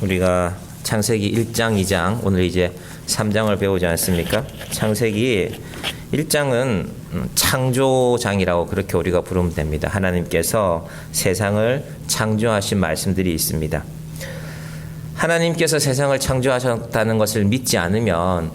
우리가 창세기 1장, 2장, 오늘 이제 3장을 배우지 않습니까? 창세기 1장은 창조장이라고 그렇게 우리가 부르면 됩니다. 하나님께서 세상을 창조하신 말씀들이 있습니다. 하나님께서 세상을 창조하셨다는 것을 믿지 않으면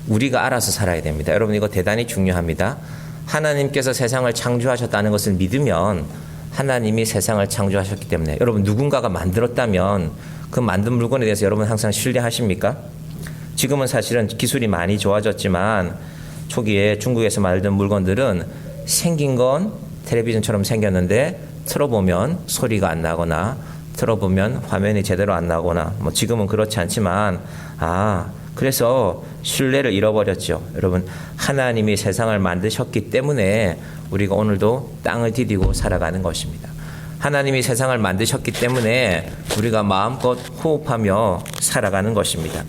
우리가 알아서 살아야 됩니다. 여러분, 이거 대단히 중요합니다. 하나님께서 세상을 창조하셨다는 것을 믿으면 하나님이 세상을 창조하셨기 때문에, 여러분, 누군가가 만들었다면 그 만든 물건에 대해서 여러분 항상 신뢰하십니까? 지금은 사실은 기술이 많이 좋아졌지만 초기에 중국에서 만든 물건들은 생긴 건 텔레비전처럼 생겼는데 틀어보면 소리가 안 나거나 틀어보면 화면이 제대로 안 나거나, 뭐 지금은 그렇지 않지만 그래서 신뢰를 잃어버렸죠. 여러분, 하나님이 세상을 만드셨기 때문에 우리가 오늘도 땅을 디디고 살아가는 것입니다. 하나님이 세상을 만드셨기 때문에 우리가 마음껏 호흡하며 살아가는 것입니다.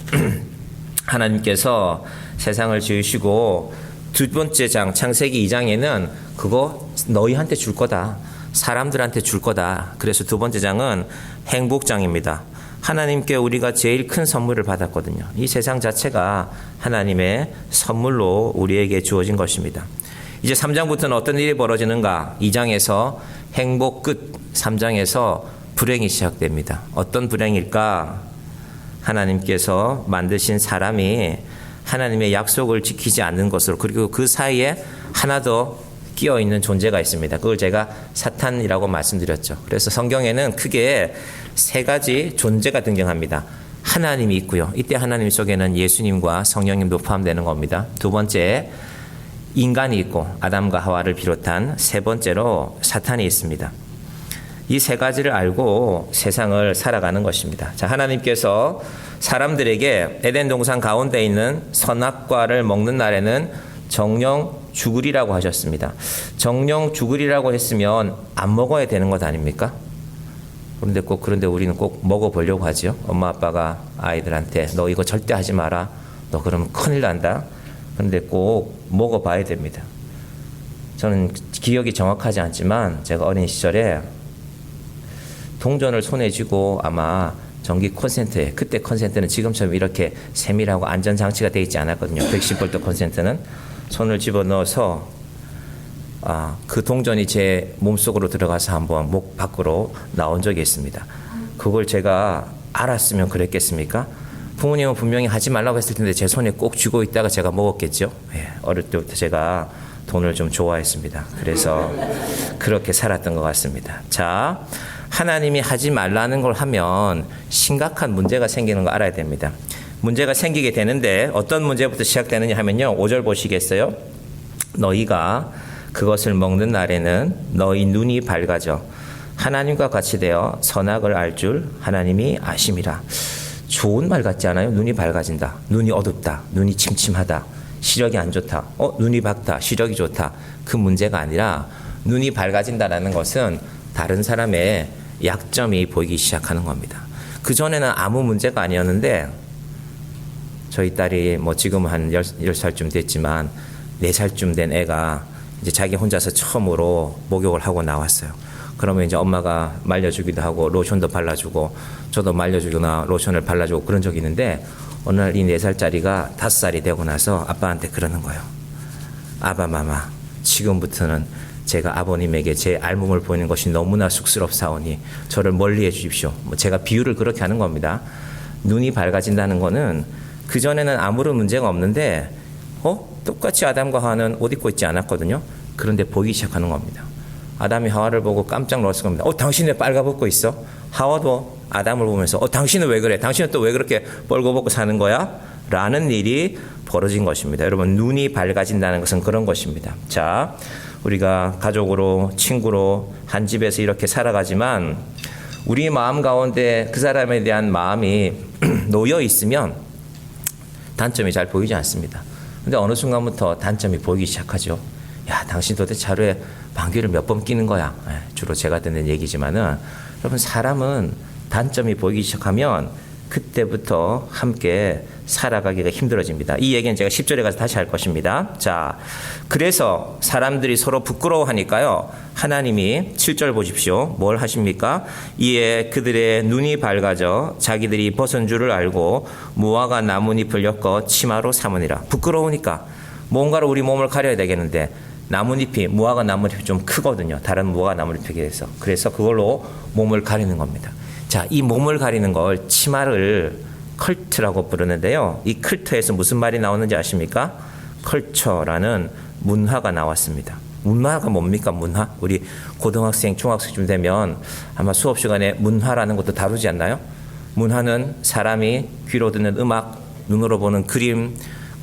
하나님께서 세상을 지으시고 두 번째 장 창세기 2장에는 그거 너희한테 줄 거다. 사람들한테 줄 거다. 그래서 두 번째 장은 행복장입니다. 하나님께 우리가 제일 큰 선물을 받았거든요. 이 세상 자체가 하나님의 선물로 우리에게 주어진 것입니다. 이제 3장부터는 어떤 일이 벌어지는가? 2장에서 행복 끝, 3장에서 불행이 시작됩니다. 어떤 불행일까? 하나님께서 만드신 사람이 하나님의 약속을 지키지 않는 것으로, 그리고 그 사이에 하나 더 끼어 있는 존재가 있습니다. 그걸 제가 사탄이라고 말씀드렸죠. 그래서 성경에는 크게 세 가지 존재가 등장합니다. 하나님이 있고요. 이때 하나님 속에는 예수님과 성령님도 포함되는 겁니다. 두 번째, 인간이 있고 아담과 하와를 비롯한 세 번째로 사탄이 있습니다. 이 세 가지를 알고 세상을 살아가는 것입니다. 자, 하나님께서 사람들에게 에덴 동산 가운데 있는 선악과를 먹는 날에는 정령 죽으리라고 하셨습니다. 정령 죽으리라고 했으면 안 먹어야 되는 것 아닙니까? 그런데 우리는 꼭 먹어보려고 하죠. 엄마 아빠가 아이들한테 너 이거 절대 하지 마라. 너 그러면 큰일 난다. 그런데 꼭 먹어봐야 됩니다. 저는 기억이 정확하지 않지만 제가 어린 시절에 동전을 손에 쥐고 아마 전기 콘센트에, 그때 콘센트는 지금처럼 이렇게 세밀하고 안전장치가 되어 있지 않았거든요. 110V 콘센트는 손을 집어넣어서 그 동전이 제 몸속으로 들어가서 한번 목 밖으로 나온 적이 있습니다. 그걸 제가 알았으면 그랬겠습니까? 부모님은 분명히 하지 말라고 했을 텐데 제 손에 꼭 쥐고 있다가 제가 먹었겠죠. 어릴 때부터 제가 돈을 좀 좋아했습니다. 그래서 그렇게 살았던 것 같습니다. 자, 하나님이 하지 말라는 걸 하면 심각한 문제가 생기는 거 알아야 됩니다. 문제가 생기게 되는데 어떤 문제부터 시작되느냐 하면요. 5절 보시겠어요? 너희가 그것을 먹는 날에는 너희 눈이 밝아져 하나님과 같이 되어 선악을 알 줄 하나님이 아심이라. 좋은 말 같지 않아요? 눈이 밝아진다. 눈이 어둡다. 눈이 침침하다. 시력이 안 좋다. 눈이 밝다. 시력이 좋다. 그 문제가 아니라 눈이 밝아진다라는 것은 다른 사람의 약점이 보이기 시작하는 겁니다. 그전에는 아무 문제가 아니었는데 저희 딸이 뭐 지금 한 10살쯤 됐지만 4살쯤 된 애가 이제 자기 혼자서 처음으로 목욕을 하고 나왔어요. 그러면 이제 엄마가 말려주기도 하고 로션도 발라주고 저도 말려주거나 로션을 발라주고 그런 적이 있는데 어느 날 이 4살짜리가 5살이 되고 나서 아빠한테 그러는 거예요. 아바마마, 지금부터는 제가 아버님에게 제 알몸을 보이는 것이 너무나 쑥스럽사오니 저를 멀리해 주십시오. 제가 비유를 그렇게 하는 겁니다. 눈이 밝아진다는 거는 그전에는 아무런 문제가 없는데 똑같이 아담과 하와는 옷 입고 있지 않았거든요. 그런데 보이기 시작하는 겁니다. 아담이 하와를 보고 깜짝 놀랐을 겁니다. 당신 왜 빨가벗고 있어? 하와도 아담을 보면서 당신은 왜 그래? 당신은 또 왜 그렇게 뻘거벗고 사는 거야? 라는 일이 벌어진 것입니다. 여러분, 눈이 밝아진다는 것은 그런 것입니다. 자, 우리가 가족으로, 친구로 한 집에서 이렇게 살아가지만 우리 마음 가운데 그 사람에 대한 마음이 놓여 있으면 단점이 잘 보이지 않습니다. 근데 어느 순간부터 단점이 보이기 시작하죠. 야, 당신 도대체 하루에 방귀를 몇 번 끼는 거야? 주로 제가 듣는 얘기지만은, 여러분, 사람은 단점이 보이기 시작하면 그때부터 함께 살아가기가 힘들어집니다. 이 얘기는 제가 10절에 가서 다시 할 것입니다. 자, 그래서 사람들이 서로 부끄러워하니까요. 하나님이 7절 보십시오. 뭘 하십니까? 이에 그들의 눈이 밝아져 자기들이 벗은 줄을 알고 무화과 나뭇잎을 엮어 치마로 삼으니라. 부끄러우니까 뭔가로 우리 몸을 가려야 되겠는데 나뭇잎이 무화과 나뭇잎이 좀 크거든요. 다른 무화과 나뭇잎에 비해서. 그래서 그걸로 몸을 가리는 겁니다. 자, 이 몸을 가리는 걸 치마를 컬트라고 부르는데요. 이 컬트에서 무슨 말이 나오는지 아십니까? 컬처라는 문화가 나왔습니다. 문화가 뭡니까? 문화? 우리 고등학생, 중학생쯤 되면 아마 수업 시간에 문화라는 것도 다루지 않나요? 문화는 사람이 귀로 듣는 음악, 눈으로 보는 그림,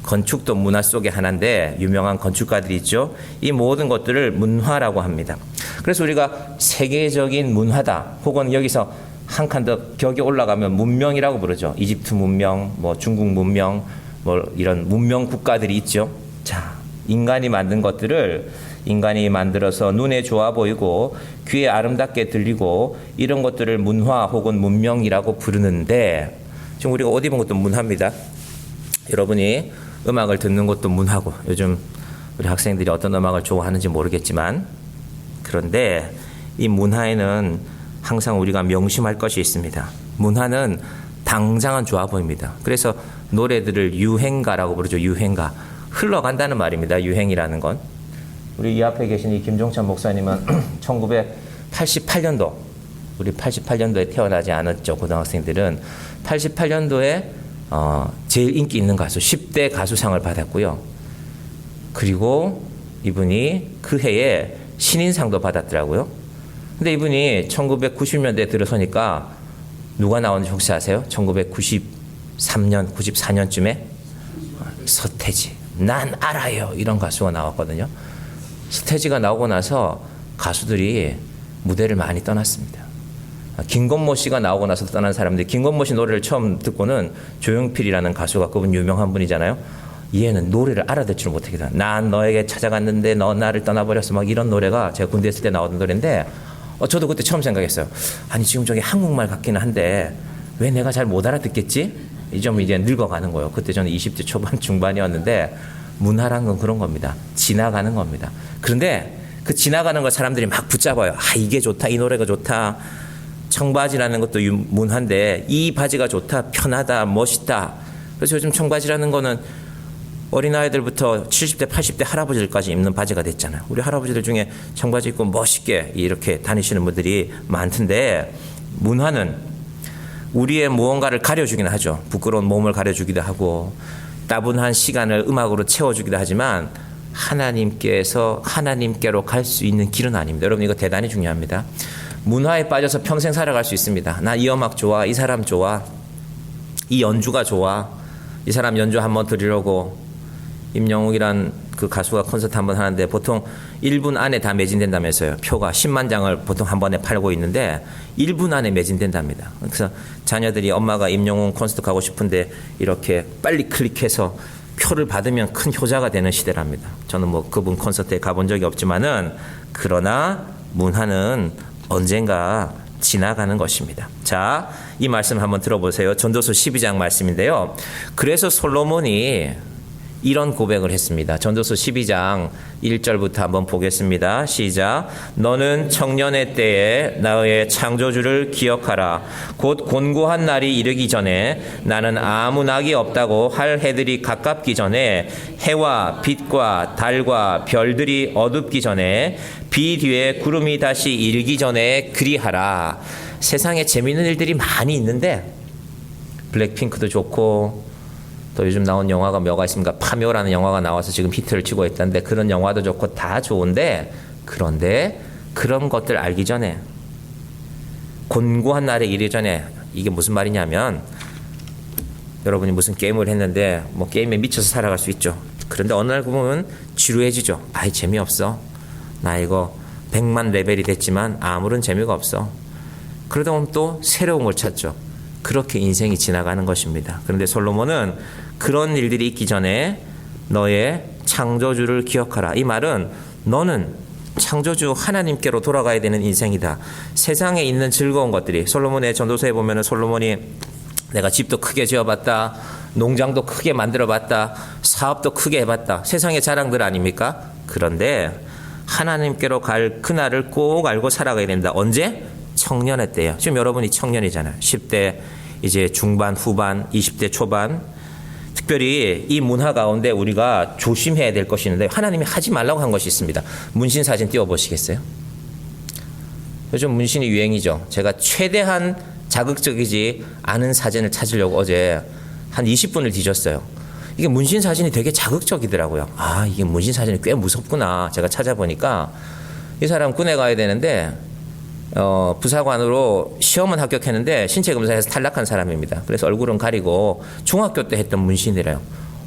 건축도 문화 속의 하나인데 유명한 건축가들이 있죠. 이 모든 것들을 문화라고 합니다. 그래서 우리가 세계적인 문화다 혹은 여기서 한 칸 더 격이 올라가면 문명이라고 부르죠. 이집트 문명, 뭐 중국 문명, 뭐 이런 문명 국가들이 있죠. 자, 인간이 만든 것들을 인간이 만들어서 눈에 좋아 보이고 귀에 아름답게 들리고 이런 것들을 문화 혹은 문명이라고 부르는데 지금 우리가 옷 입은 것도 문화입니다. 여러분이 음악을 듣는 것도 문화고 요즘 우리 학생들이 어떤 음악을 좋아하는지 모르겠지만 그런데 이 문화에는 항상 우리가 명심할 것이 있습니다. 문화는 당장은 좋아 보입니다. 그래서 노래들을 유행가라고 부르죠. 유행가. 흘러간다는 말입니다. 유행이라는 건. 우리 이 앞에 계신 이 김종찬 목사님은 1988년도 우리 88년도에 태어나지 않았죠. 고등학생들은 88년도에 제일 인기 있는 가수 10대 가수상을 받았고요. 그리고 이분이 그 해에 신인상도 받았더라고요. 근데 이분이 1990년대에 들어서니까 누가 나오는지 혹시 아세요? 1993년, 94년쯤에 서태지, 난 알아요 이런 가수가 나왔거든요. 서태지가 나오고 나서 가수들이 무대를 많이 떠났습니다. 김건모 씨가 나오고 나서 떠난 사람들이 김건모 씨 노래를 처음 듣고는 조용필이라는 가수가 그분 유명한 분이잖아요. 얘는 노래를 알아듣지를 못하겠다. 난 너에게 찾아갔는데 너 나를 떠나버렸어. 막 이런 노래가 제가 군대 있을 때 나오던 노래인데 저도 그때 처음 생각했어요. 아니 지금 저게 한국말 같기는 한데 왜 내가 잘 못 알아듣겠지? 좀 이제 늙어가는 거예요. 그때 저는 20대 초반 중반이었는데 문화란 건 그런 겁니다. 지나가는 겁니다. 그런데 그 지나가는 걸 사람들이 막 붙잡아요. 아 이게 좋다. 이 노래가 좋다. 청바지라는 것도 문화인데 이 바지가 좋다. 편하다. 멋있다. 그래서 요즘 청바지라는 거는 어린아이들부터 70대, 80대 할아버지들까지 입는 바지가 됐잖아요. 우리 할아버지들 중에 청바지 입고 멋있게 이렇게 다니시는 분들이 많던데 문화는 우리의 무언가를 가려주기는 하죠. 부끄러운 몸을 가려주기도 하고 따분한 시간을 음악으로 채워주기도 하지만 하나님께로 갈 수 있는 길은 아닙니다. 여러분 이거 대단히 중요합니다. 문화에 빠져서 평생 살아갈 수 있습니다. 나 이 음악 좋아, 이 사람 좋아, 이 연주가 좋아, 이 사람 연주 한번 들으려고 임영웅이란 그 가수가 콘서트 한번 하는데 보통 1분 안에 다 매진된다면서요. 표가 10만 장을 보통 한 번에 팔고 있는데 1분 안에 매진된답니다. 그래서 자녀들이 엄마가 임영웅 콘서트 가고 싶은데 이렇게 빨리 클릭해서 표를 받으면 큰 효자가 되는 시대랍니다. 저는 뭐 그분 콘서트에 가본 적이 없지만은 그러나 문화는 언젠가 지나가는 것입니다. 자, 이 말씀 한번 들어보세요. 전도서 12장 말씀인데요. 그래서 솔로몬이 이런 고백을 했습니다. 전도서 12장 1절부터 한번 보겠습니다. 시작. 너는 청년의 때에 나의 창조주를 기억하라. 곧 곤고한 날이 이르기 전에 나는 아무 낙이 없다고 할 해들이 가깝기 전에 해와 빛과 달과 별들이 어둡기 전에 비 뒤에 구름이 다시 일기 전에 그리하라. 세상에 재미있는 일들이 많이 있는데 블랙핑크도 좋고 또 요즘 나온 영화가 뭐가 있습니까? 파묘라는 영화가 나와서 지금 히트를 치고 있다는데 그런 영화도 좋고 다 좋은데 그런데 그런 것들 알기 전에 곤고한 날에 이르기 전에 이게 무슨 말이냐면 여러분이 무슨 게임을 했는데 뭐 게임에 미쳐서 살아갈 수 있죠. 그런데 어느 날 보면 지루해지죠. 아이 재미없어. 나 이거 100만 레벨이 됐지만 아무런 재미가 없어. 그러다 보면 또 새로운 걸 찾죠. 그렇게 인생이 지나가는 것입니다. 그런데 솔로몬은 그런 일들이 있기 전에 너의 창조주를 기억하라. 이 말은 너는 창조주 하나님께로 돌아가야 되는 인생이다. 세상에 있는 즐거운 것들이 솔로몬의 전도서에 보면은 솔로몬이 내가 집도 크게 지어봤다. 농장도 크게 만들어봤다. 사업도 크게 해봤다. 세상의 자랑들 아닙니까? 그런데 하나님께로 갈 그날을 꼭 알고 살아가야 됩니다. 언제? 청년의 때예요. 지금 여러분이 청년이잖아요. 10대 이제 중반, 후반, 20대 초반. 특별히 이 문화 가운데 우리가 조심해야 될 것이 있는데 하나님이 하지 말라고 한 것이 있습니다. 문신 사진 띄워보시겠어요? 요즘 문신이 유행이죠. 제가 최대한 자극적이지 않은 사진을 찾으려고 어제 한 20분을 뒤졌어요. 이게 문신 사진이 되게 자극적이더라고요. 아, 이게 문신 사진이 꽤 무섭구나. 제가 찾아보니까 이 사람 군에 가야 되는데 부사관으로 시험은 합격했는데 신체 검사에서 탈락한 사람입니다. 그래서 얼굴은 가리고 중학교 때 했던 문신이래요.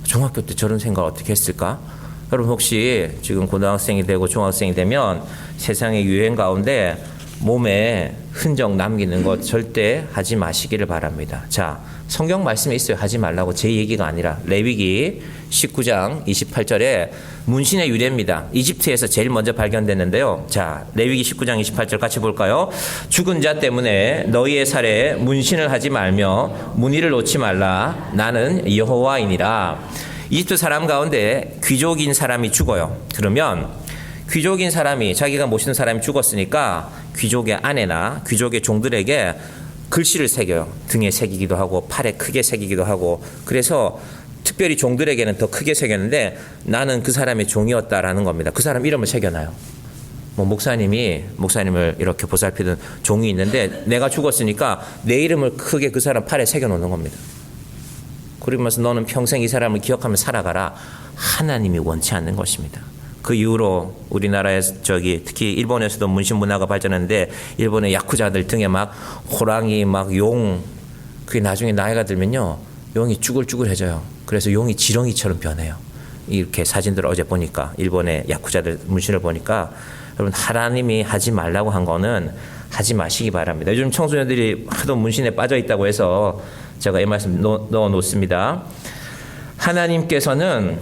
중학교 때 저런 생각을 어떻게 했을까? 여러분 혹시 지금 고등학생이 되고 중학생이 되면 세상의 유행 가운데 몸에 흔적 남기는 것 절대 하지 마시기를 바랍니다. 자, 성경 말씀에 있어요. 하지 말라고. 제 얘기가 아니라 레위기 19장 28절에 문신의 유래입니다. 이집트에서 제일 먼저 발견됐는데요. 자, 레위기 19장 28절 같이 볼까요? 죽은 자 때문에 너희의 살에 문신을 하지 말며 무늬를 놓지 말라. 나는 여호와이니라. 이집트 사람 가운데 귀족인 사람이 죽어요. 그러면 귀족인 사람이 자기가 모시는 사람이 죽었으니까 귀족의 아내나 귀족의 종들에게 글씨를 새겨요. 등에 새기기도 하고 팔에 크게 새기기도 하고 그래서 특별히 종들에게는 더 크게 새겼는데 나는 그 사람의 종이었다라는 겁니다. 그 사람 이름을 새겨놔요. 뭐 목사님을 이렇게 보살피던 종이 있는데 내가 죽었으니까 내 이름을 크게 그 사람 팔에 새겨놓는 겁니다. 그러면서 너는 평생 이 사람을 기억하며 살아가라. 하나님이 원치 않는 것입니다. 그 이후로 우리나라에 특히 일본에서도 문신 문화가 발전했는데 일본의 야쿠자들 등에 막 호랑이 막 용 그게 나중에 나이가 들면요 용이 쭈글쭈글해져요. 그래서 용이 지렁이처럼 변해요. 이렇게 사진들을 어제 보니까 일본의 야쿠자들 문신을 보니까 여러분 하나님이 하지 말라고 한 거는 하지 마시기 바랍니다. 요즘 청소년들이 하도 문신에 빠져 있다고 해서 제가 이 말씀 넣어 놓습니다. 하나님께서는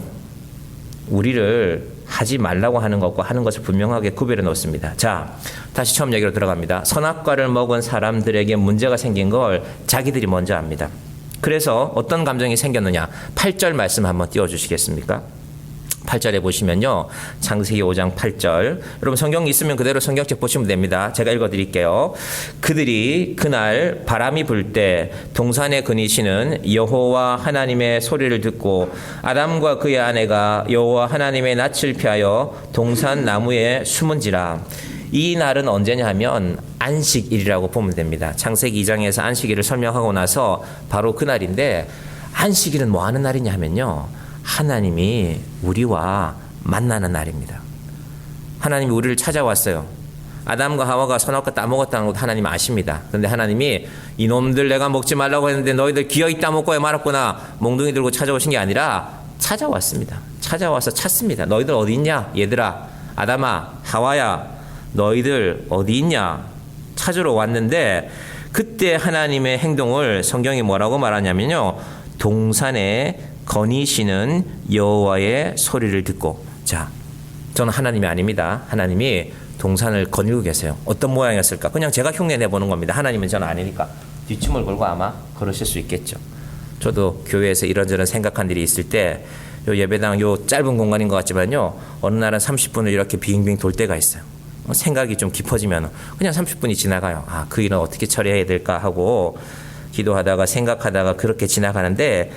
우리를 하지 말라고 하는 것과 하는 것을 분명하게 구별해 놓습니다. 자, 다시 처음 얘기로 들어갑니다. 선악과를 먹은 사람들에게 문제가 생긴 걸 자기들이 먼저 압니다. 그래서 어떤 감정이 생겼느냐. 8절 말씀 한번 띄워주시겠습니까? 8절에 보시면요. 창세기 5장 8절. 여러분 성경 있으면 그대로 성경책 보시면 됩니다. 제가 읽어드릴게요. 그들이 그날 바람이 불 때 동산에 거니시는 여호와 하나님의 소리를 듣고 아담과 그의 아내가 여호와 하나님의 낯을 피하여 동산 나무에 숨은지라. 이 날은 언제냐 하면 안식일이라고 보면 됩니다. 창세기 2장에서 안식일을 설명하고 나서 바로 그 날인데 안식일은 뭐 하는 날이냐 하면요. 하나님이 우리와 만나는 날입니다. 하나님이 우리를 찾아왔어요. 아담과 하와가 선악과 따먹었다는 것도 하나님 아십니다. 그런데 하나님이 이놈들 내가 먹지 말라고 했는데 너희들 기어이 따먹고 말았구나. 몽둥이 들고 찾아오신 게 아니라 찾아왔습니다. 찾아와서 찾습니다. 너희들 어디 있냐? 얘들아, 아담아, 하와야, 너희들 어디 있냐? 찾으러 왔는데 그때 하나님의 행동을 성경이 뭐라고 말하냐면요. 동산에 거니시는 여호와의 소리를 듣고. 자, 저는 하나님이 아닙니다. 하나님이 동산을 거닐고 계세요. 어떤 모양이었을까? 그냥 제가 흉내 내보는 겁니다. 하나님은 저는 아니니까. 뒷춤을 걸고 아마 그러실 수 있겠죠. 저도 교회에서 이런저런 생각한 일이 있을 때 요 예배당 요 짧은 공간인 것 같지만요. 어느 날은 30분을 이렇게 빙빙 돌 때가 있어요. 생각이 좀 깊어지면 그냥 30분이 지나가요. 아, 그 일은 어떻게 처리해야 될까 하고 기도하다가 생각하다가 그렇게 지나가는데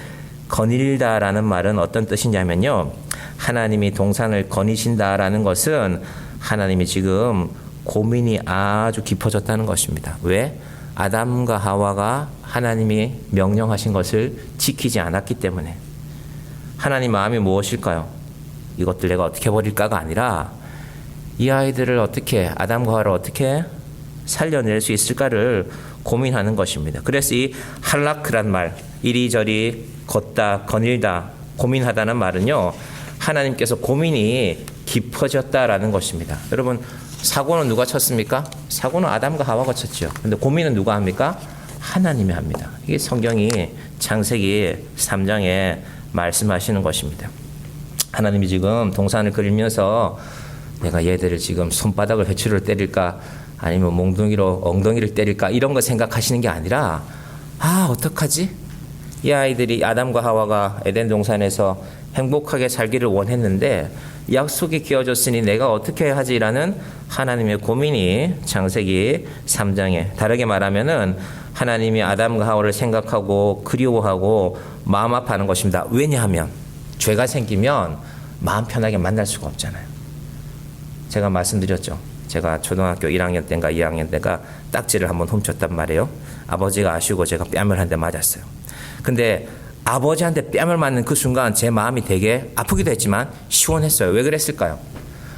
거닐다라는 말은 어떤 뜻이냐면요. 하나님이 동산을 거니신다라는 것은 하나님이 지금 고민이 아주 깊어졌다는 것입니다. 왜? 아담과 하와가 하나님이 명령하신 것을 지키지 않았기 때문에. 하나님 마음이 무엇일까요? 이것들 내가 어떻게 버릴까가 아니라 이 아이들을 어떻게 아담과 하와를 어떻게 살려낼 수 있을까를 고민하는 것입니다. 그래서 이 할라크란 말, 이리저리 걷다, 거닐다, 고민하다는 말은요. 하나님께서 고민이 깊어졌다라는 것입니다. 여러분 사고는 누가 쳤습니까? 사고는 아담과 하와가 쳤죠. 그런데 고민은 누가 합니까? 하나님이 합니다. 이게 성경이 창세기 3장에 말씀하시는 것입니다. 하나님이 지금 동산을 그리면서 내가 얘들을 지금 손바닥을 회초리로 때릴까 아니면 몽둥이로 엉덩이를 때릴까 이런 거 생각하시는 게 아니라 아, 어떡하지? 이 아이들이 아담과 하와가 에덴 동산에서 행복하게 살기를 원했는데 약속이 끼어졌으니 내가 어떻게 하지라는 하나님의 고민이 창세기 3장에, 다르게 말하면은 하나님이 아담과 하와를 생각하고 그리워하고 마음 아파하는 것입니다. 왜냐하면 죄가 생기면 마음 편하게 만날 수가 없잖아요. 제가 말씀드렸죠. 제가 초등학교 1학년 때인가 2학년 때가 딱지를 한번 훔쳤단 말이에요. 아버지가 아시고 제가 뺨을 한 대 맞았어요. 근데 아버지한테 뺨을 맞는 그 순간 제 마음이 되게 아프기도 했지만 시원했어요. 왜 그랬을까요?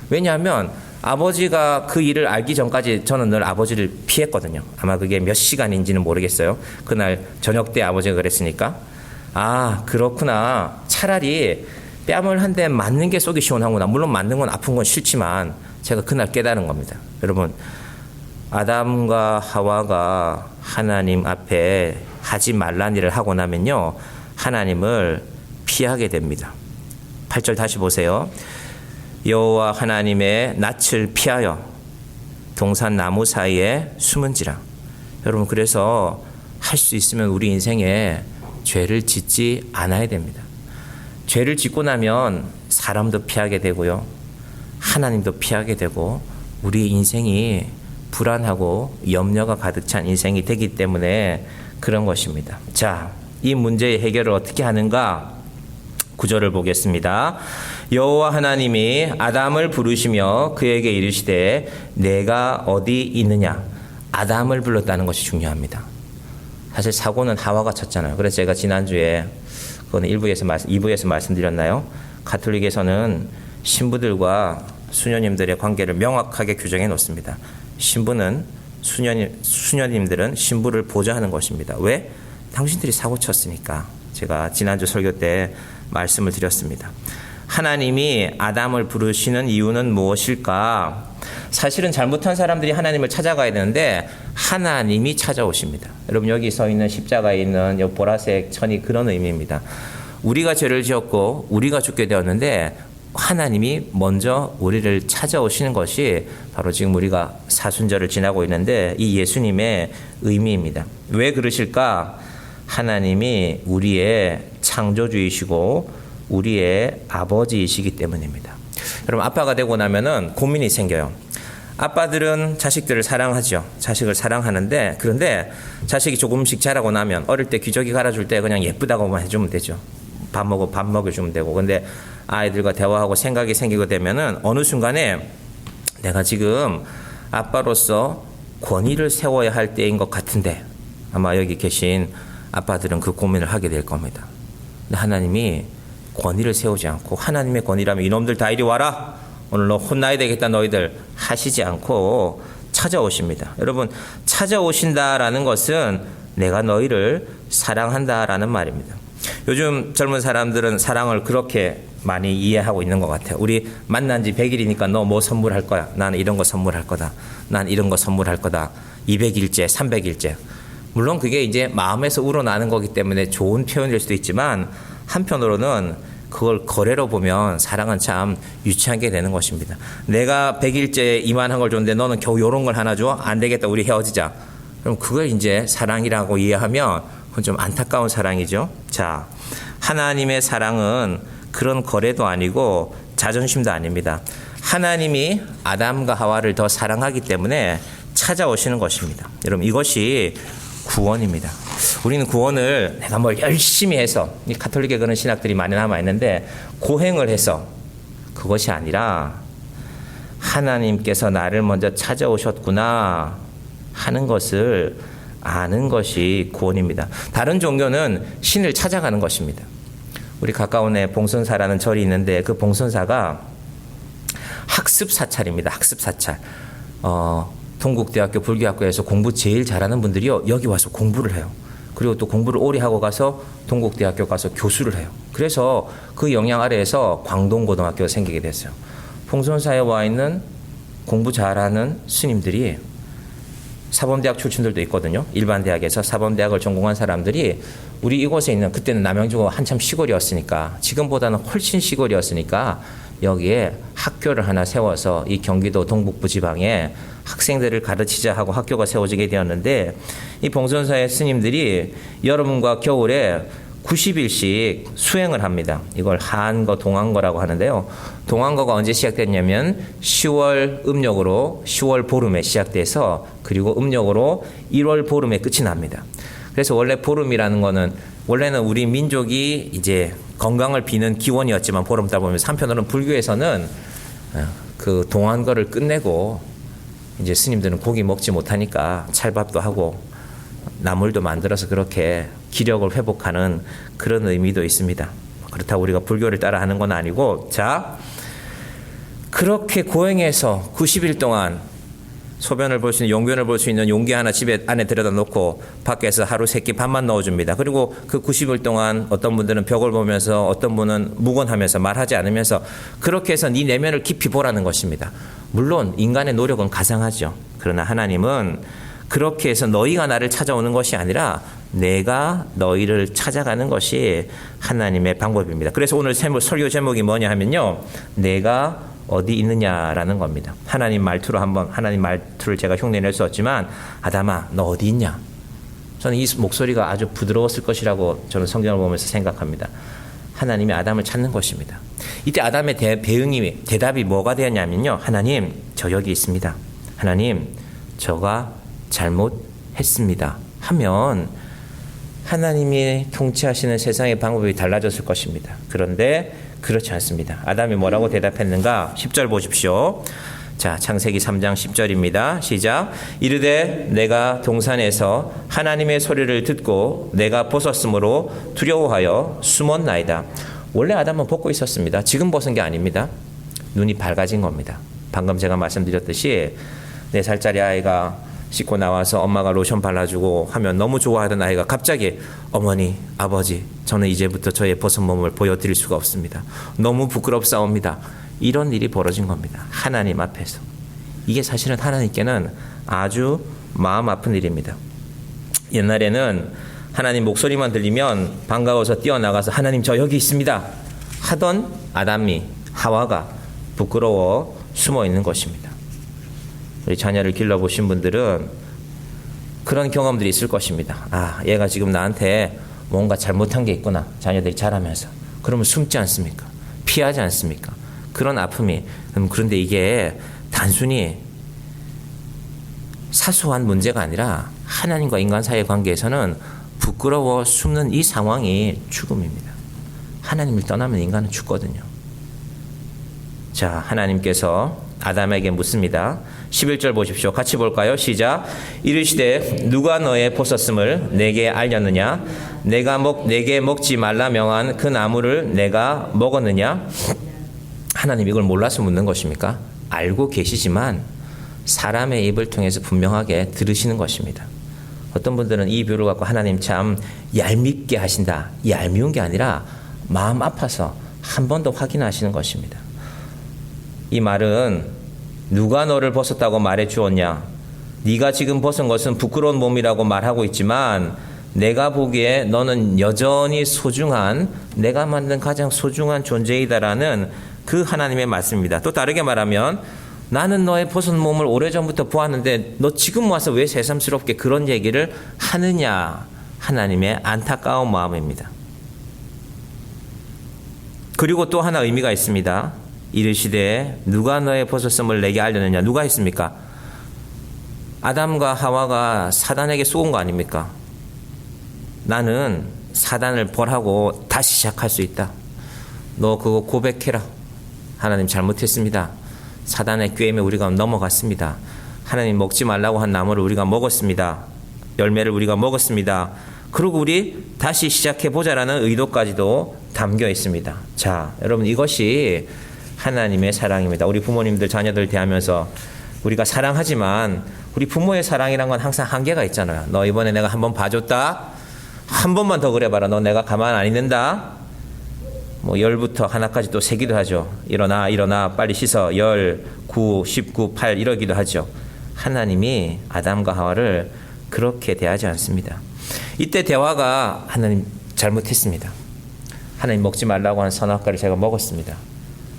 왜냐하면 아버지가 그 일을 알기 전까지 저는 늘 아버지를 피했거든요. 아마 그게 몇 시간인지는 모르겠어요. 그날 저녁 때 아버지가 그랬으니까. 아, 그렇구나. 차라리 뺨을 한 대 맞는 게 속이 시원하구나. 물론 맞는 건 아픈 건 싫지만 제가 그날 깨달은 겁니다. 여러분, 아담과 하와가 하나님 앞에 하지 말란 일을 하고 나면요, 하나님을 피하게 됩니다. 8절 다시 보세요. 여호와 하나님의 낯을 피하여 동산 나무 사이에 숨은지라. 여러분, 그래서 할 수 있으면 우리 인생에 죄를 짓지 않아야 됩니다. 죄를 짓고 나면 사람도 피하게 되고요, 하나님도 피하게 되고 우리 인생이 불안하고 염려가 가득 찬 인생이 되기 때문에 그런 것입니다. 자, 이 문제의 해결을 어떻게 하는가? 9절을 보겠습니다. 여호와 하나님이 아담을 부르시며 그에게 이르시되 내가 어디 있느냐? 아담을 불렀다는 것이 중요합니다. 사실 사고는 하와가 쳤잖아요. 그래서 제가 지난주에 그거는 2부에서 말씀드렸나요? 가톨릭에서는 신부들과 수녀님들의 관계를 명확하게 규정해 놓습니다. 신부는 수녀님들은 신부를 보좌하는 것입니다. 왜? 당신들이 사고 쳤으니까. 제가 지난주 설교 때 말씀을 드렸습니다. 하나님이 아담을 부르시는 이유는 무엇일까? 사실은 잘못한 사람들이 하나님을 찾아가야 되는데 하나님이 찾아오십니다. 여러분, 여기 서 있는 십자가에 있는 이 보라색 천이 그런 의미입니다. 우리가 죄를 지었고 우리가 죽게 되었는데 하나님이 먼저 우리를 찾아오시는 것이 바로 지금 우리가 사순절을 지나고 있는데 이 예수님의 의미입니다. 왜 그러실까? 하나님이 우리의 창조주이시고 우리의 아버지이시기 때문입니다. 여러분, 아빠가 되고 나면은 고민이 생겨요. 아빠들은 자식들을 사랑하죠. 자식을 사랑하는데, 그런데 자식이 조금씩 자라고 나면 어릴 때 기저귀 갈아줄 때 그냥 예쁘다고만 해주면 되죠. 밥 먹여주면 되고. 근데 아이들과 대화하고 생각이 생기게 되면은 어느 순간에 내가 지금 아빠로서 권위를 세워야 할 때인 것 같은데, 아마 여기 계신 아빠들은 그 고민을 하게 될 겁니다. 근데 하나님이 권위를 세우지 않고, 하나님의 권위라면 이놈들 다 이리 와라, 오늘 너 혼나야 되겠다 너희들 하시지 않고 찾아오십니다. 여러분, 찾아오신다라는 것은 내가 너희를 사랑한다라는 말입니다. 요즘 젊은 사람들은 사랑을 그렇게 많이 이해하고 있는 것 같아요. 우리 만난 지 100일이니까 너 뭐 선물할 거야? 나는 이런 거 선물할 거다. 난 이런 거 선물할 거다. 200일째, 300일째. 물론 그게 이제 마음에서 우러나는 거기 때문에 좋은 표현일 수도 있지만, 한편으로는 그걸 거래로 보면 사랑은 참 유치한 게 되는 것입니다. 내가 100일째 이만한 걸 줬는데 너는 겨우 요런 걸 하나 줘? 안 되겠다, 우리 헤어지자. 그럼 그걸 이제 사랑이라고 이해하면 그건 좀 안타까운 사랑이죠. 자, 하나님의 사랑은 그런 거래도 아니고 자존심도 아닙니다. 하나님이 아담과 하와를 더 사랑하기 때문에 찾아오시는 것입니다. 여러분, 이것이 구원입니다. 우리는 구원을 내가 뭘 열심히 해서, 이 가톨릭에 그런 신학들이 많이 남아있는데 고행을 해서, 그것이 아니라 하나님께서 나를 먼저 찾아오셨구나 하는 것을 아는 것이 구원입니다. 다른 종교는 신을 찾아가는 것입니다. 우리 가까운에 봉선사라는 절이 있는데 그 봉선사가 학습사찰입니다. 학습사찰. 동국대학교 불교학교에서 공부 제일 잘하는 분들이요, 여기 와서 공부를 해요. 그리고 또 공부를 오래 하고 가서 동국대학교 가서 교수를 해요. 그래서 그 영향 아래에서 광동고등학교가 생기게 됐어요. 봉선사에 와 있는 공부 잘하는 스님들이 사범대학 출신들도 있거든요. 일반 대학에서 사범대학을 전공한 사람들이 우리 이곳에 있는, 그때는 남양주가 한참 시골이었으니까, 지금보다는 훨씬 시골이었으니까 여기에 학교를 하나 세워서 이 경기도 동북부 지방에 학생들을 가르치자 하고 학교가 세워지게 되었는데, 이 봉선사의 스님들이 여름과 겨울에 90일씩 수행을 합니다. 이걸 한거, 동안거라고 하는데요. 동안거가 언제 시작됐냐면 10월 음력으로 10월 보름에 시작돼서 그리고 음력으로 1월 보름에 끝이 납니다. 그래서 원래 보름이라는 거는 원래는 우리 민족이 이제 건강을 비는 기원이었지만 보름달 보면서 한편으로는 불교에서는 그 동안거를 끝내고 이제 스님들은 고기 먹지 못하니까 찰밥도 하고 나물도 만들어서 그렇게 기력을 회복하는 그런 의미도 있습니다. 그렇다고 우리가 불교를 따라 하는 건 아니고, 자, 그렇게 고행해서 90일 동안 소변을 볼 수 있는, 용변을 볼 수 있는 용기 하나 집에 안에 들여다 놓고 밖에서 하루 3끼 밥만 넣어줍니다. 그리고 그 90일 동안 어떤 분들은 벽을 보면서, 어떤 분은 묵언하면서 말하지 않으면서 그렇게 해서 네 내면을 깊이 보라는 것입니다. 물론 인간의 노력은 가상하죠. 그러나 하나님은 그렇게 해서 너희가 나를 찾아오는 것이 아니라 내가 너희를 찾아가는 것이 하나님의 방법입니다. 그래서 오늘 설교 제목이 뭐냐 하면요, 내가 어디 있느냐라는 겁니다. 하나님 말투를 제가 흉내낼 수 없지만, 아담아 너 어디 있냐? 저는 이 목소리가 아주 부드러웠을 것이라고 저는 성경을 보면서 생각합니다. 하나님이 아담을 찾는 것입니다. 이때 아담의 대답이 뭐가 되었냐면요, 하나님 저 여기 있습니다. 하나님 저가 잘못했습니다 하면 하나님이 통치하시는 세상의 방법이 달라졌을 것입니다. 그런데 그렇지 않습니다. 아담이 뭐라고 대답했는가? 10절 보십시오. 자, 창세기 3장 10절입니다. 시작. 이르되 내가 동산에서 하나님의 소리를 듣고 내가 벗었으므로 두려워하여 숨었나이다. 원래 아담은 벗고 있었습니다. 지금 벗은 게 아닙니다. 눈이 밝아진 겁니다. 방금 제가 말씀드렸듯이 4살짜리 아이가 씻고 나와서 엄마가 로션 발라주고 하면 너무 좋아하던 아이가 갑자기 어머니, 아버지, 저는 이제부터 저의 벗은 몸을 보여드릴 수가 없습니다. 너무 부끄럽사옵니다. 이런 일이 벌어진 겁니다. 하나님 앞에서. 이게 사실은 하나님께는 아주 마음 아픈 일입니다. 옛날에는 하나님 목소리만 들리면 반가워서 뛰어나가서 하나님 저 여기 있습니다 하던 아담이, 하와가 부끄러워 숨어 있는 것입니다. 우리 자녀를 길러보신 분들은 그런 경험들이 있을 것입니다. 아, 얘가 지금 나한테 뭔가 잘못한 게 있구나. 자녀들이 자라면서. 그러면 숨지 않습니까? 피하지 않습니까? 그런 아픔이. 그런데 이게 단순히 사소한 문제가 아니라 하나님과 인간 사이의 관계에서는 부끄러워 숨는 이 상황이 죽음입니다. 하나님을 떠나면 인간은 죽거든요. 자, 하나님께서 아담에게 묻습니다. 11절 보십시오. 같이 볼까요? 시작. 이르시되 누가 너의 벗었음을 내게 알렸느냐? 내게 먹지 말라 명한 그 나무를 내가 먹었느냐? 하나님 이걸 몰라서 묻는 것입니까? 알고 계시지만 사람의 입을 통해서 분명하게 들으시는 것입니다. 어떤 분들은 이 비유를 갖고 하나님 참 얄밉게 하신다. 얄미운 게 아니라 마음 아파서 한 번 더 확인하시는 것입니다. 이 말은 누가 너를 벗었다고 말해 주었냐? 네가 지금 벗은 것은 부끄러운 몸이라고 말하고 있지만 내가 보기에 너는 여전히 소중한, 내가 만든 가장 소중한 존재이다라는 그 하나님의 말씀입니다. 또 다르게 말하면 나는 너의 벗은 몸을 오래전부터 보았는데 너 지금 와서 왜 새삼스럽게 그런 얘기를 하느냐? 하나님의 안타까운 마음입니다. 그리고 또 하나 의미가 있습니다. 이르시되 누가 너의 벗었음을 내게 알렸느냐? 누가 했습니까? 아담과 하와가 사단에게 쏘은 거 아닙니까? 나는 사단을 벌하고 다시 시작할 수 있다. 너 그거 고백해라. 하나님 잘못했습니다. 사단의 꾀임에 우리가 넘어갔습니다. 하나님 먹지 말라고 한 나무를 우리가 먹었습니다. 열매를 우리가 먹었습니다. 그리고 우리 다시 시작해보자라는 의도까지도 담겨 있습니다. 자, 여러분 이것이 하나님의 사랑입니다. 우리 부모님들 자녀들 대하면서 우리가 사랑하지만 우리 부모의 사랑이란 건 항상 한계가 있잖아요. 너 이번에 내가 한번 봐줬다. 한 번만 더 그래봐라. 너 내가 가만 안 있는다. 뭐 10부터 하나까지 또 세기도 하죠. 일어나 빨리 씻어. 10, 9, 19, 8 이러기도 하죠. 하나님이 아담과 하와를 그렇게 대하지 않습니다. 이때 대화가 하나님 잘못했습니다. 하나님 먹지 말라고 하는 선악과를 제가 먹었습니다.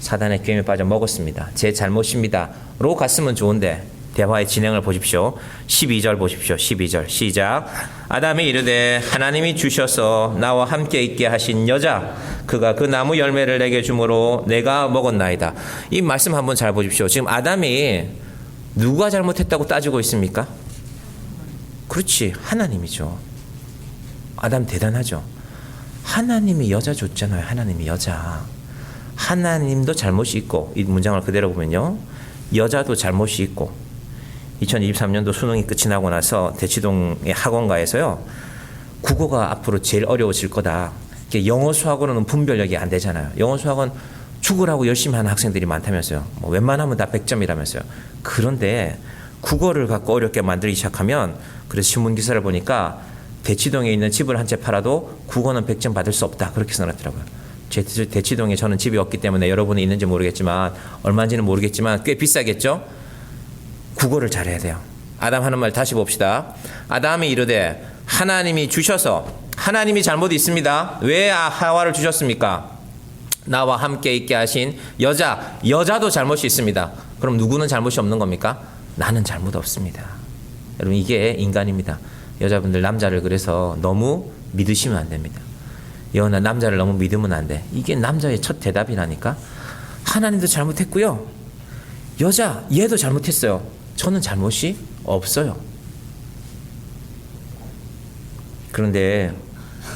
사단의 꾀임에 빠져 먹었습니다. 제 잘못입니다. 로 갔으면 좋은데 대화의 진행을 보십시오. 12절 보십시오. 12절 시작. 아담이 이르되 하나님이 주셔서 나와 함께 있게 하신 여자 그가 그 나무 열매를 내게 주므로 내가 먹었나이다. 이 말씀 한번 잘 보십시오. 지금 아담이 누가 잘못했다고 따지고 있습니까? 그렇지, 하나님이죠. 아담 대단하죠. 하나님이 여자 줬잖아요. 하나님이 여자. 하나님도 잘못이 있고, 이 문장을 그대로 보면요, 여자도 잘못이 있고. 2023년도 수능이 끝이 나고 나서 대치동의 학원가에서요, 국어가 앞으로 제일 어려워질 거다. 영어 수학으로는 분별력이 안 되잖아요. 영어 수학은 죽으라고 열심히 하는 학생들이 많다면서요. 뭐 웬만하면 다 100점이라면서요. 그런데 국어를 갖고 어렵게 만들기 시작하면, 그래서 신문 기사를 보니까 대치동에 있는 집을 한 채 팔아도 국어는 100점 받을 수 없다. 그렇게 써놨더라고요. 대치동에 저는 집이 없기 때문에 여러분이 있는지 모르겠지만, 얼마인지는 모르겠지만 꽤 비싸겠죠? 국어를 잘해야 돼요. 아담 하는 말 다시 봅시다. 아담이 이르되 하나님이 주셔서, 하나님이 잘못이 있습니다. 왜 하와를 주셨습니까? 나와 함께 있게 하신 여자도 잘못이 있습니다. 그럼 누구는 잘못이 없는 겁니까? 나는 잘못 없습니다. 여러분, 이게 인간입니다. 여자분들 남자를 그래서 너무 믿으시면 안 됩니다. 여나 남자를 너무 믿으면 안 돼. 이게 남자의 첫 대답이라니까. 하나님도 잘못했고요, 얘도 잘못했어요. 저는 잘못이 없어요. 그런데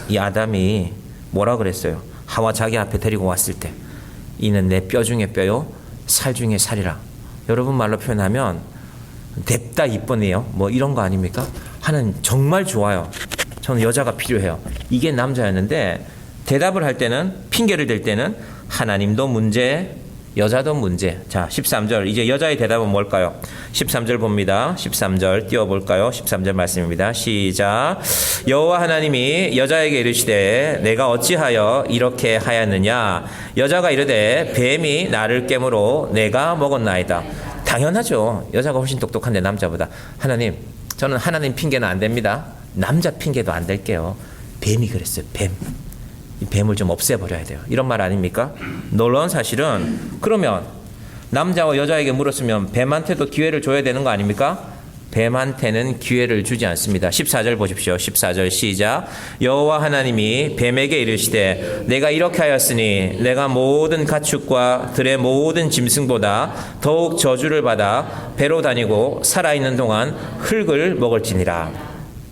이 아담이 뭐라 그랬어요? 하와 자기 앞에 데리고 왔을 때, 이는 내 뼈 중에 뼈요 살 중에 살이라. 여러분 말로 표현하면 뎁다 이쁘네요, 뭐 이런 거 아닙니까? 하나님 정말 좋아요. 저는 여자가 필요해요. 이게 남자였는데, 대답을 할 때는, 핑계를 댈 때는 하나님도 문제, 여자도 문제. 자, 13절. 이제 여자의 대답은 뭘까요? 13절 봅니다. 13절 띄워볼까요? 13절 말씀입니다. 시작. 여호와 하나님이 여자에게 이르시되 내가 어찌하여 이렇게 하였느냐? 여자가 이르되 뱀이 나를 깨므로 내가 먹었나이다. 당연하죠. 여자가 훨씬 똑똑한데 남자보다. 하나님, 저는 하나님 핑계는 안 됩니다. 남자 핑계도 안 될게요. 뱀이 그랬어요. 뱀. 이 뱀을 좀 없애버려야 돼요. 이런 말 아닙니까? 놀라운 사실은, 그러면 남자와 여자에게 물었으면 뱀한테도 기회를 줘야 되는 거 아닙니까? 뱀한테는 기회를 주지 않습니다. 14절 보십시오. 14절 시작. 여호와 하나님이 뱀에게 이르시되 내가 이렇게 하였으니 내가 모든 가축과 들의 모든 짐승보다 더욱 저주를 받아 배로 다니고 살아있는 동안 흙을 먹을지니라.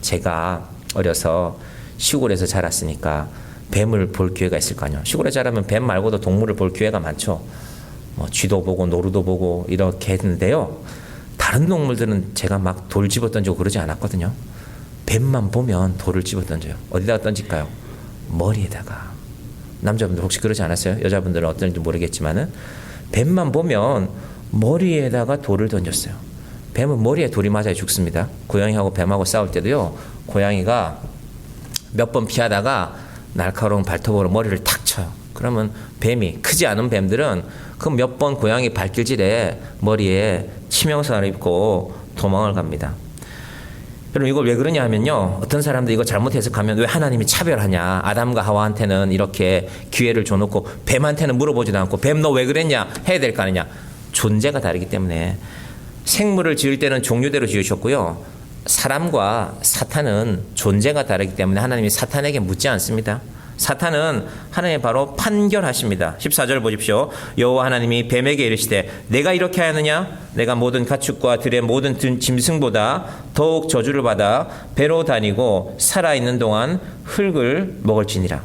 제가 어려서 시골에서 자랐으니까 뱀을 볼 기회가 있을 거 아니에요. 시골에 자라면 뱀 말고도 동물을 볼 기회가 많죠. 뭐 쥐도 보고 노루도 보고 이렇게 했는데요, 다른 동물들은 제가 막 돌 집어 던지고 그러지 않았거든요. 뱀만 보면 돌을 집어 던져요. 어디다가 던질까요? 머리에다가. 남자분들 혹시 그러지 않았어요? 여자분들은 어떤지 모르겠지만은 뱀만 보면 머리에다가 돌을 던졌어요. 뱀은 머리에 돌이 맞아야 죽습니다. 고양이하고 뱀하고 싸울 때도요, 고양이가 몇 번 피하다가 날카로운 발톱으로 머리를 탁 쳐요. 그러면 뱀이, 크지 않은 뱀들은 그 몇 번 고양이 발길질에 머리에 치명상을 입고 도망을 갑니다. 여러분, 이걸 왜 그러냐 하면요, 어떤 사람들이 이거 잘못 해석하면 왜 하나님이 차별하냐, 아담과 하와한테는 이렇게 기회를 줘놓고 뱀한테는 물어보지도 않고 뱀 너 왜 그랬냐 해야 될 거 아니냐. 존재가 다르기 때문에. 생물을 지을 때는 종류대로 지으셨고요, 사람과 사탄은 존재가 다르기 때문에 하나님이 사탄에게 묻지 않습니다. 사탄은 하나님이 바로 판결하십니다. 14절 보십시오. 여호와 하나님이 뱀에게 이르시되 내가 이렇게 하느냐? 내가 모든 가축과 들의 모든 짐승보다 더욱 저주를 받아 배로 다니고 살아있는 동안 흙을 먹을지니라.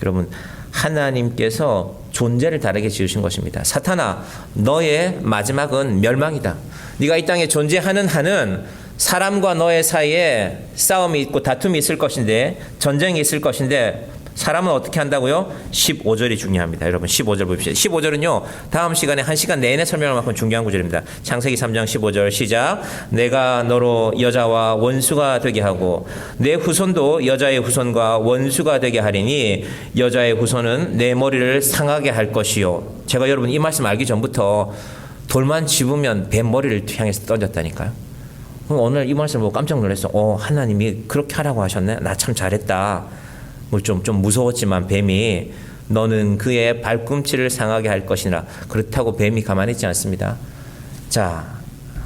여러분, 하나님께서 존재를 다르게 지으신 것입니다. 사탄아, 너의 마지막은 멸망이다. 네가 이 땅에 존재하는 한은 사람과 너의 사이에 싸움이 있고 다툼이 있을 것인데, 전쟁이 있을 것인데, 사람은 어떻게 한다고요? 15절이 중요합니다. 여러분, 15절 봅시다. 15절은요, 다음 시간에 1시간 내내 설명할 만큼 중요한 구절입니다. 창세기 3장 15절 시작. 내가 너로 여자와 원수가 되게 하고 내 후손도 여자의 후손과 원수가 되게 하리니 여자의 후손은 내 머리를 상하게 할 것이요. 제가 여러분 이 말씀 알기 전부터 돌만 집으면 뱀 머리를 향해서 던졌다니까요. 오늘 이 말씀 보고 깜짝 놀랐어. 하나님이 그렇게 하라고 하셨네. 나 참 잘했다. 뭐 좀 무서웠지만 뱀이 너는 그의 발꿈치를 상하게 할 것이라. 그렇다고 뱀이 가만히 있지 않습니다. 자,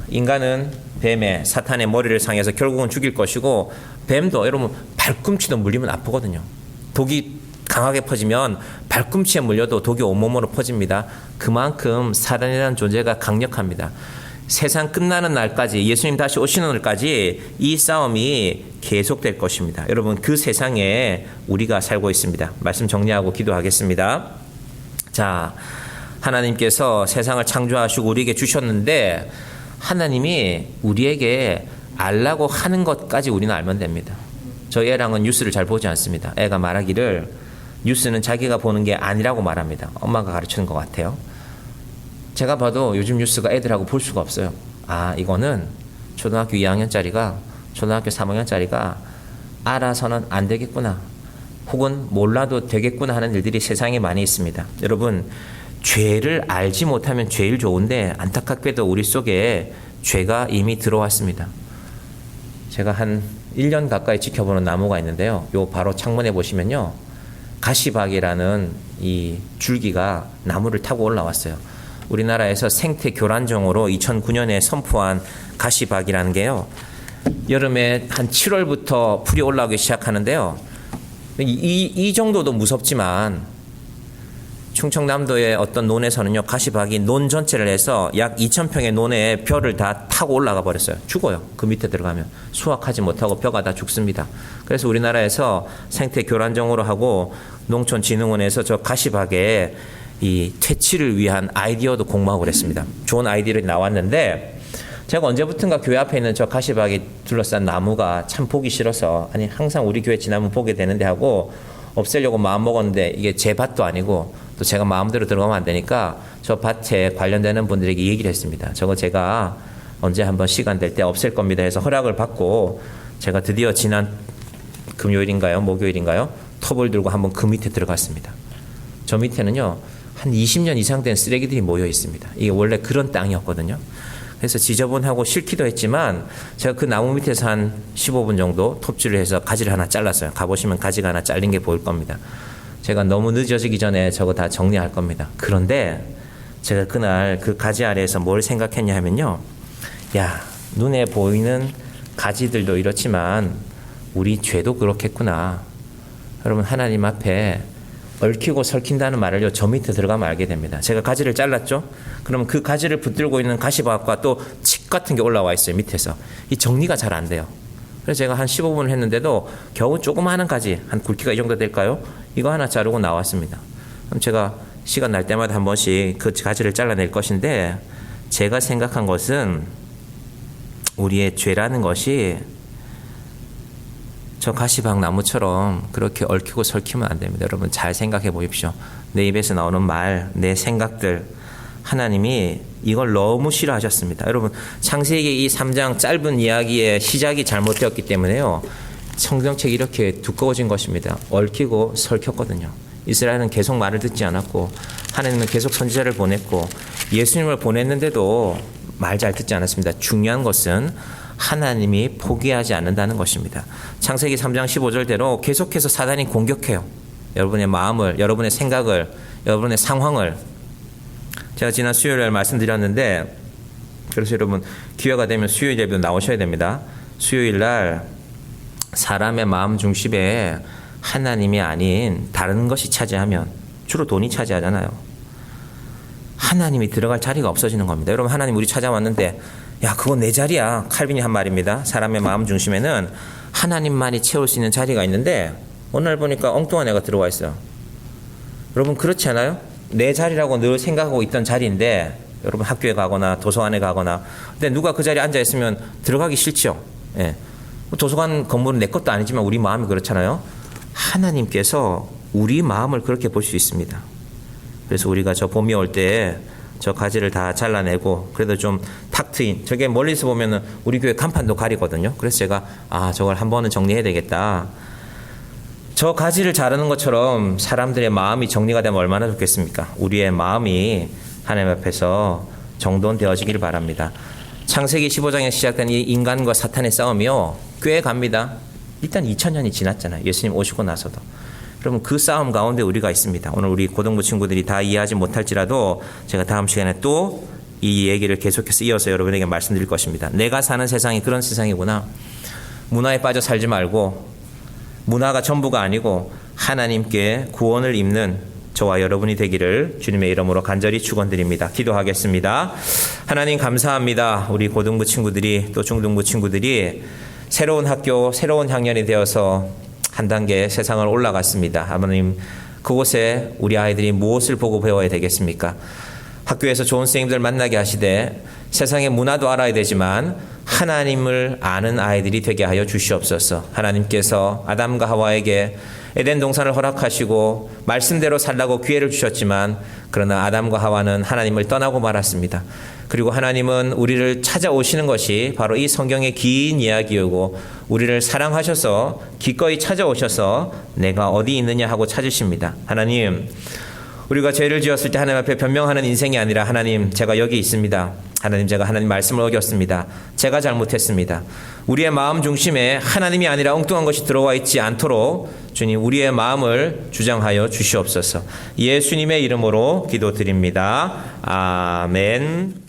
인간은 뱀의 사탄의 머리를 상해서 결국은 죽일 것이고, 뱀도 여러분 발꿈치도 물리면 아프거든요. 독이 강하게 퍼지면 발꿈치에 물려도 독이 온몸으로 퍼집니다. 그만큼 사단이라는 존재가 강력합니다. 세상 끝나는 날까지, 예수님 다시 오시는 날까지 이 싸움이 계속될 것입니다. 여러분, 그 세상에 우리가 살고 있습니다. 말씀 정리하고 기도하겠습니다. 자, 하나님께서 세상을 창조하시고 우리에게 주셨는데, 하나님이 우리에게 알라고 하는 것까지 우리는 알면 됩니다. 저희 애랑은 뉴스를 잘 보지 않습니다. 애가 말하기를 뉴스는 자기가 보는 게 아니라고 말합니다. 엄마가 가르치는 것 같아요. 제가 봐도 요즘 뉴스가 애들하고 볼 수가 없어요. 아, 이거는 초등학교 2학년짜리가, 초등학교 3학년짜리가 알아서는 안 되겠구나, 혹은 몰라도 되겠구나 하는 일들이 세상에 많이 있습니다. 여러분, 죄를 알지 못하면 제일 좋은데 안타깝게도 우리 속에 죄가 이미 들어왔습니다. 제가 한 1년 가까이 지켜보는 나무가 있는데요. 요 바로 창문에 보시면요, 가시박이라는 이 줄기가 나무를 타고 올라왔어요. 우리나라에서 생태 교란종으로 2009년에 선포한 가시박이라는 게요, 여름에 한 7월부터 풀이 올라오기 시작하는데요. 이 정도도 무섭지만 충청남도의 어떤 논에서는요, 가시박이 논 전체를 해서 약 2,000평의 논에 벼를 다 타고 올라가 버렸어요. 죽어요. 그 밑에 들어가면 수확하지 못하고 벼가 다 죽습니다. 그래서 우리나라에서 생태 교란종으로 하고 농촌진흥원에서 저 가시박에 이 퇴치를 위한 아이디어도 공모하고 그랬습니다. 좋은 아이디어들이 나왔는데, 제가 언제부턴가 교회 앞에 있는 저 가시박이 둘러싼 나무가 참 보기 싫어서, 아니 항상 우리 교회 지나면 보게 되는데 하고 없애려고 마음 먹었는데, 이게 제 밭도 아니고 또 제가 마음대로 들어가면 안 되니까 저 밭에 관련되는 분들에게 얘기를 했습니다. 저거 제가 언제 한번 시간 될 때 없앨 겁니다 해서 허락을 받고, 제가 드디어 지난 금요일인가요, 목요일인가요, 톱을 들고 한번 그 밑에 들어갔습니다. 저 밑에는요, 한 20년 이상 된 쓰레기들이 모여 있습니다. 이게 원래 그런 땅이었거든요. 그래서 지저분하고 싫기도 했지만 제가 그 나무 밑에서 한 15분 정도 톱질을 해서 가지를 하나 잘랐어요. 가보시면 가지가 하나 잘린 게 보일 겁니다. 제가 너무 늦어지기 전에 저거 다 정리할 겁니다. 그런데 제가 그날 그 가지 아래에서 뭘 생각했냐 하면요, 야, 눈에 보이는 가지들도 이렇지만 우리 죄도 그렇겠구나. 여러분, 하나님 앞에 얽히고 설킨다는 말을요, 저 밑에 들어가면 알게 됩니다. 제가 가지를 잘랐죠? 그러면 그 가지를 붙들고 있는 가시밭과 또 칡 같은 게 올라와 있어요, 밑에서. 이 정리가 잘 안 돼요. 그래서 제가 한 15분을 했는데도 겨우 조그마한 가지, 한 굵기가 이 정도 될까요? 이거 하나 자르고 나왔습니다. 그럼 제가 시간 날 때마다 한 번씩 그 가지를 잘라낼 것인데, 제가 생각한 것은 우리의 죄라는 것이 저 가시박 나무처럼 그렇게 얽히고 설키면 안 됩니다. 여러분, 잘 생각해 보십시오. 내 입에서 나오는 말, 내 생각들, 하나님이 이걸 너무 싫어하셨습니다. 여러분, 창세기 이 3장 짧은 이야기의 시작이 잘못되었기 때문에요, 성경책이 이렇게 두꺼워진 것입니다. 얽히고 설켰거든요. 이스라엘은 계속 말을 듣지 않았고, 하나님은 계속 선지자를 보냈고, 예수님을 보냈는데도 말 잘 듣지 않았습니다. 중요한 것은 하나님이 포기하지 않는다는 것입니다. 창세기 3장 15절대로 계속해서 사단이 공격해요. 여러분의 마음을, 여러분의 생각을, 여러분의 상황을. 제가 지난 수요일에 말씀드렸는데, 그래서 여러분 기회가 되면 수요일 예배도 나오셔야 됩니다. 수요일 날 사람의 마음 중심에 하나님이 아닌 다른 것이 차지하면, 주로 돈이 차지하잖아요. 하나님이 들어갈 자리가 없어지는 겁니다. 여러분, 하나님 우리 찾아왔는데, 야, 그거 내 자리야. 칼빈이 한 말입니다. 사람의 마음 중심에는 하나님만이 채울 수 있는 자리가 있는데, 어느 날 보니까 엉뚱한 애가 들어와 있어요. 여러분, 그렇지 않아요? 내 자리라고 늘 생각하고 있던 자리인데, 여러분 학교에 가거나 도서관에 가거나, 근데 누가 그 자리에 앉아 있으면 들어가기 싫죠. 예. 도서관 건물은 내 것도 아니지만 우리 마음이 그렇잖아요. 하나님께서 우리 마음을 그렇게 볼 수 있습니다. 그래서 우리가 저 봄이 올 때 저 가지를 다 잘라내고, 그래도 좀 탁 트인, 저게 멀리서 보면은 우리 교회 간판도 가리거든요. 그래서 제가 저걸 한 번은 정리해야 되겠다. 저 가지를 자르는 것처럼 사람들의 마음이 정리가 되면 얼마나 좋겠습니까? 우리의 마음이 하나님 앞에서 정돈되어지기를 바랍니다. 창세기 15장에 시작된 이 인간과 사탄의 싸움이요, 꽤 갑니다. 일단 2000년이 지났잖아요. 예수님 오시고 나서도. 여러분 그 싸움 가운데 우리가 있습니다. 오늘 우리 고등부 친구들이 다 이해하지 못할지라도 제가 다음 시간에 또 이 얘기를 계속해서 이어서 여러분에게 말씀드릴 것입니다. 내가 사는 세상이 그런 세상이구나. 문화에 빠져 살지 말고 문화가 전부가 아니고 하나님께 구원을 입는 저와 여러분이 되기를 주님의 이름으로 간절히 축원드립니다. 기도하겠습니다. 하나님 감사합니다. 우리 고등부 친구들이 또 중등부 친구들이 새로운 학교, 새로운 학년이 되어서 한 단계 세상을 올라갔습니다. 하나님 그곳에 우리 아이들이 무엇을 보고 배워야 되겠습니까? 학교에서 좋은 선생님들 만나게 하시되 세상의 문화도 알아야 되지만 하나님을 아는 아이들이 되게 하여 주시옵소서. 하나님께서 아담과 하와에게 에덴 동산을 허락하시고 말씀대로 살라고 기회를 주셨지만 그러나 아담과 하와는 하나님을 떠나고 말았습니다. 그리고 하나님은 우리를 찾아오시는 것이 바로 이 성경의 긴 이야기이고 우리를 사랑하셔서 기꺼이 찾아오셔서 내가 어디 있느냐 하고 찾으십니다. 하나님 우리가 죄를 지었을 때 하나님 앞에 변명하는 인생이 아니라 하나님 제가 여기 있습니다. 하나님 제가 하나님 말씀을 어겼습니다. 제가 잘못했습니다. 우리의 마음 중심에 하나님이 아니라 엉뚱한 것이 들어와 있지 않도록 주님 우리의 마음을 주장하여 주시옵소서. 예수님의 이름으로 기도드립니다. 아멘.